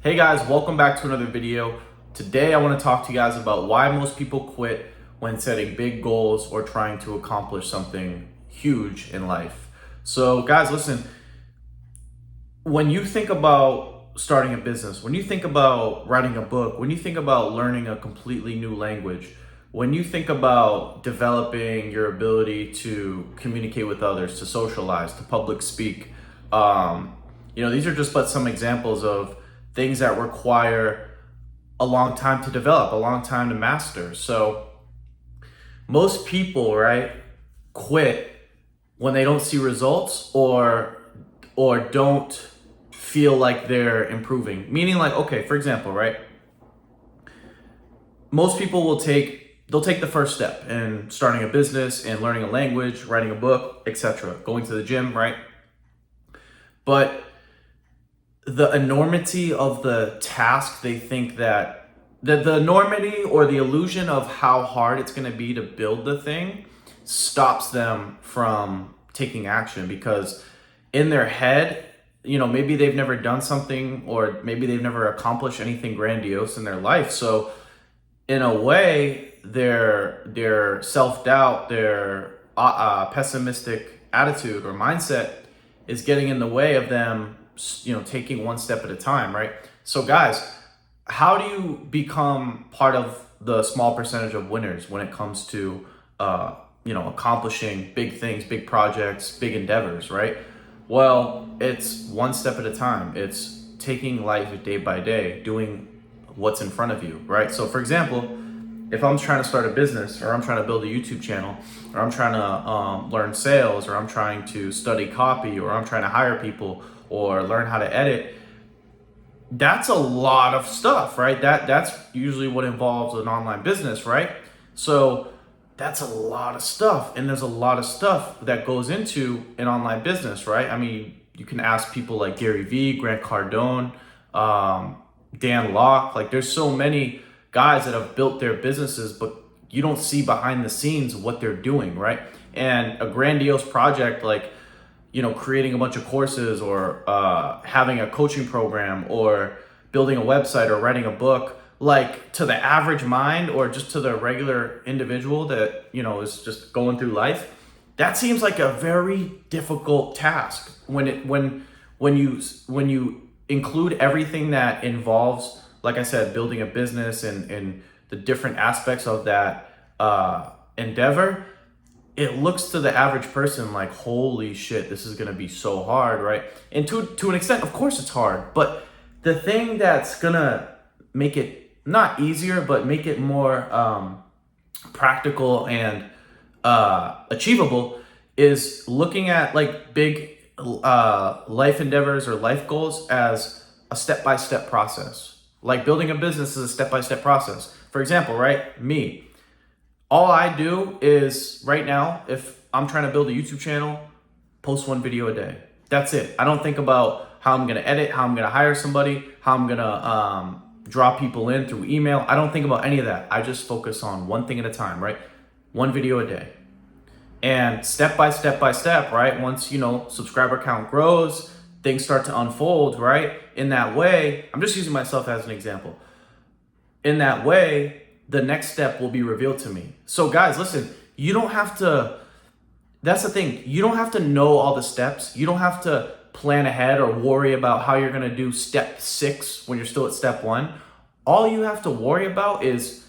Hey guys, welcome back to another video. Today I want to talk to you guys about why most people quit when setting big goals or trying to accomplish something huge in life. So guys, listen, when you think about starting a business, when you think about writing a book, when you think about learning a completely new language, when you think about developing your ability to communicate with others, to socialize, to public speak, these are just but some examples of things that require a long time to develop, a long time to master. So most people, right, quit when they don't see results or don't feel like they're improving. Meaning like, okay, for example, right? Most people they'll take the first step in starting a business and learning a language, writing a book, etc., going to the gym, right? But the enormity of the task, they think that the enormity or the illusion of how hard it's going to be to build the thing stops them from taking action, because in their head, maybe they've never done something, or maybe they've never accomplished anything grandiose in their life. So in a way, their self-doubt, their pessimistic attitude or mindset is getting in the way of them taking one step at a time, right? So guys, how do you become part of the small percentage of winners when it comes to accomplishing big things, big projects, big endeavors, right? Well, it's one step at a time. It's taking life day by day, doing what's in front of you, right? So for example, if I'm trying to start a business, or I'm trying to build a YouTube channel, or I'm trying to learn sales, or I'm trying to study copy, or I'm trying to hire people or learn how to edit, that's a lot of stuff, right? That's usually what involves an online business, right? So that's a lot of stuff, and there's a lot of stuff that goes into an online business, right? I mean, you can ask people like Gary Vee, Grant Cardone, Dan Lok. Like, there's so many guys that have built their businesses, but you don't see behind the scenes what they're doing, right? And a grandiose project like creating a bunch of courses, or having a coaching program, or building a website, or writing a book, like, to the average mind, or just to the regular individual that, is just going through life, that seems like a very difficult task. When you include everything that involves, like I said, building a business and the different aspects of that endeavor, it looks to the average person like, holy shit, this is going to be so hard, right? And to an extent, of course it's hard, but the thing that's going to make it not easier, but make it more practical and achievable is looking at like big life endeavors or life goals as a step-by-step process. Like building a business is a step-by-step process. For example, right? Me. All I do is, right now, if I'm trying to build a YouTube channel, post one video a day. That's it. I don't think about how I'm going to edit, how I'm going to hire somebody, how I'm going to draw people in through email. I don't think about any of that. I just focus on one thing at a time, right? One video a day. And step by step by step, right? Once, subscriber count grows, things start to unfold, right? In that way, I'm just using myself as an example. In that way, the next step will be revealed to me. So guys, listen, you don't have to, that's the thing, you don't have to know all the steps. You don't have to plan ahead or worry about how you're gonna do step 6 when you're still at step 1. All you have to worry about is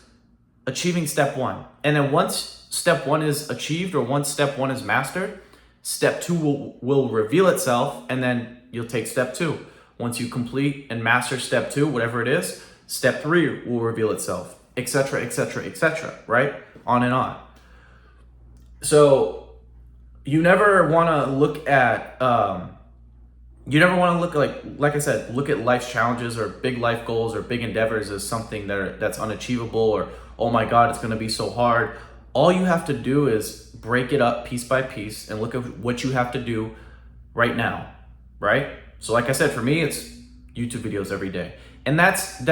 achieving step 1. And then once step 1 is achieved, or once step 1 is mastered, step 2 will reveal itself, and then you'll take step 2. Once you complete and master step 2, whatever it is, step 3 will reveal itself, etc., etc., etc., right? On and on. So you never want to look at, like I said, look at life's challenges or big life goals or big endeavors as something that's unachievable, or, oh my God, it's going to be so hard. All you have to do is break it up piece by piece and look at what you have to do right now, right? So like I said, for me, it's YouTube videos every day. And that's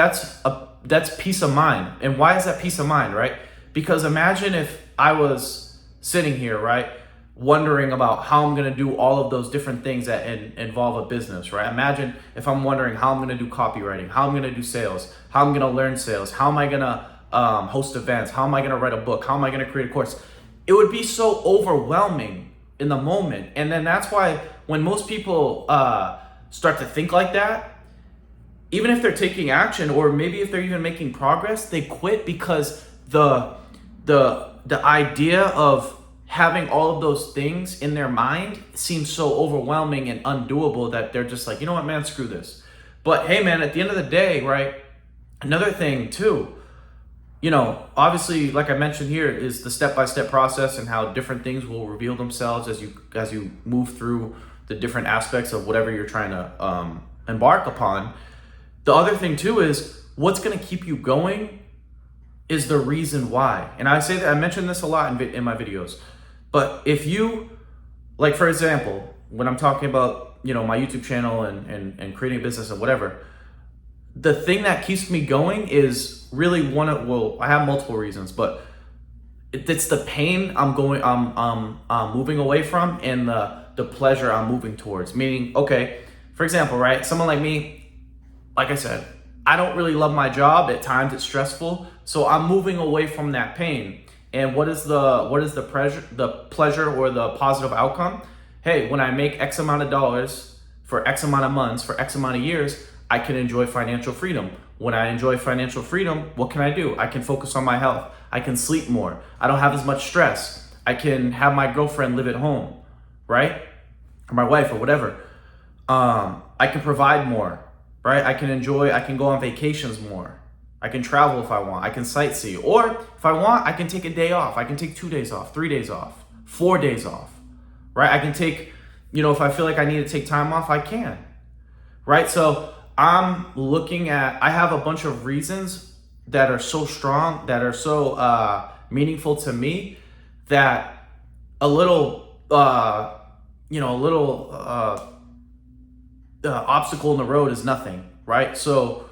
peace of mind. And why is that peace of mind, right? Because imagine if I was sitting here, right, wondering about how I'm going to do all of those different things that involve a business, right? Imagine if I'm wondering how I'm going to do copywriting, how I'm going to do sales, how I'm going to learn sales, how am I going to host events, how am I going to write a book, how am I going to create a course? It would be so overwhelming in the moment. And then that's why when most people start to think like that, even if they're taking action, or maybe if they're even making progress, they quit because the idea of having all of those things in their mind seems so overwhelming and undoable that they're just like, you know what, man, screw this. But hey, man, at the end of the day, right? Another thing too, you know, obviously, like I mentioned here, is the step-by-step process and how different things will reveal themselves as you move through the different aspects of whatever you're trying to embark upon. The other thing too is what's going to keep you going is the reason why. And I say that, I mentioned this a lot in my videos, but if you, like, for example, when I'm talking about, you know, my YouTube channel and creating a business and whatever, the thing that keeps me going is really I have multiple reasons, but it's the pain I'm moving away from, and the pleasure I'm moving towards. Meaning, okay, for example, right, someone like me, like I said, I don't really love my job. At times it's stressful. So I'm moving away from that pain. And what is the pleasure or the positive outcome? Hey, when I make X amount of dollars for X amount of months, for X amount of years, I can enjoy financial freedom. When I enjoy financial freedom, what can I do? I can focus on my health. I can sleep more. I don't have as much stress. I can have my girlfriend live at home, right? Or my wife or whatever. I can provide more. Right? I can go on vacations more. I can travel if I want. I can sightsee. Or if I want, I can take a day off. I can take 2 days off, 3 days off, 4 days off, right? I can take, you know, if I feel like I need to take time off, I can, right? So I have a bunch of reasons that are so strong, that are so meaningful to me, that a little obstacle in the road is nothing, right? So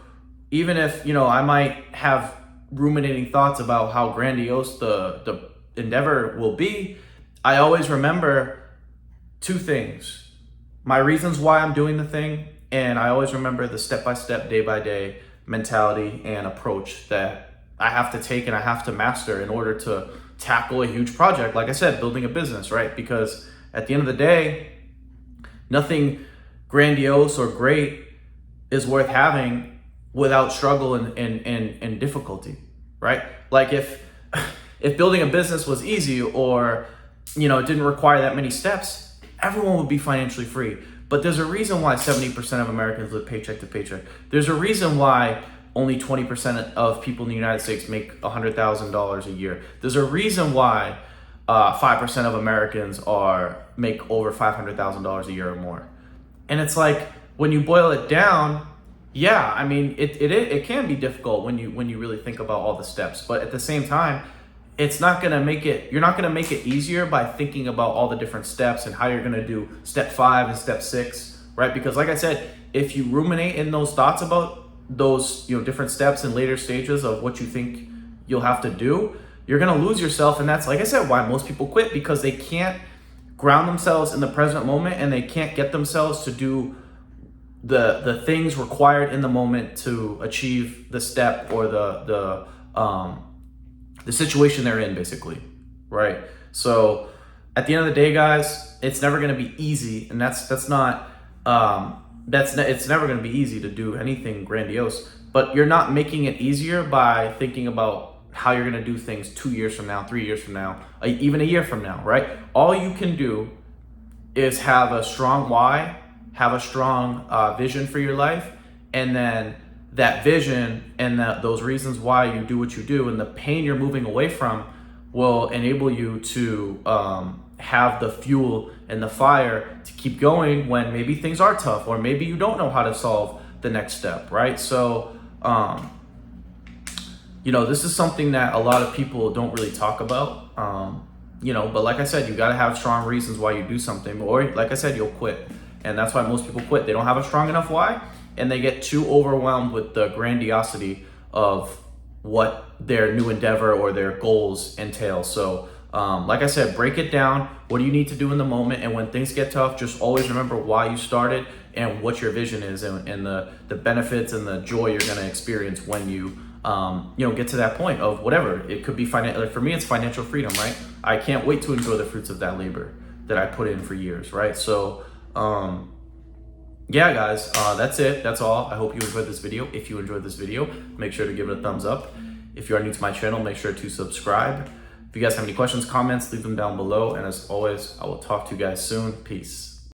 even if, you know, I might have ruminating thoughts about how grandiose the endeavor will be, I always remember two things: my reasons why I'm doing the thing, and I always remember the step-by-step, day-by-day mentality and approach that I have to take and I have to master in order to tackle a huge project. Like I said, building a business, right? Because at the end of the day, nothing grandiose or great is worth having without struggle and difficulty, right? Like if building a business was easy, or, you know, it didn't require that many steps, everyone would be financially free. But there's a reason why 70% of Americans live paycheck to paycheck. There's a reason why only 20% of people in the United States make $100,000 a year. There's a reason why 5% of Americans make over $500,000 a year or more. And it's like, when you boil it down, yeah, I mean, it can be difficult when you really think about all the steps. But at the same time, you're not gonna make it easier by thinking about all the different steps and how you're gonna do step 5 and step 6, right? Because like I said, if you ruminate in those thoughts about those, you know, different steps and later stages of what you think you'll have to do, you're gonna lose yourself. And that's, like I said, why most people quit, because they can't ground themselves in the present moment, and they can't get themselves to do the things required in the moment to achieve the step or the situation they're in, basically, right? So at the end of the day, guys, it's never going to be easy, and it's never going to be easy to do anything grandiose. But you're not making it easier by thinking about how you're going to do things 2 years from now, 3 years from now, even a year from now, right? All you can do is have a strong why, have a strong vision for your life, and then that vision and those reasons why you do what you do and the pain you're moving away from will enable you to have the fuel and the fire to keep going when maybe things are tough, or maybe you don't know how to solve the next step, right? So, you know, this is something that a lot of people don't really talk about, you know, but like I said, you got to have strong reasons why you do something, or like I said, you'll quit. And that's why most people quit. They don't have a strong enough why, and they get too overwhelmed with the grandiosity of what their new endeavor or their goals entail. So Like I said, break it down. What do you need to do in the moment? And when things get tough, just always remember why you started and what your vision is, and the benefits and the joy you're going to experience when you get to that point of whatever. It could be like for me, it's financial freedom, right? I can't wait to enjoy the fruits of that labor that I put in for years, right? So, yeah, guys, that's it. That's all. I hope you enjoyed this video. If you enjoyed this video, make sure to give it a thumbs up. If you are new to my channel, make sure to subscribe. If you guys have any questions, comments, leave them down below. And as always, I will talk to you guys soon. Peace.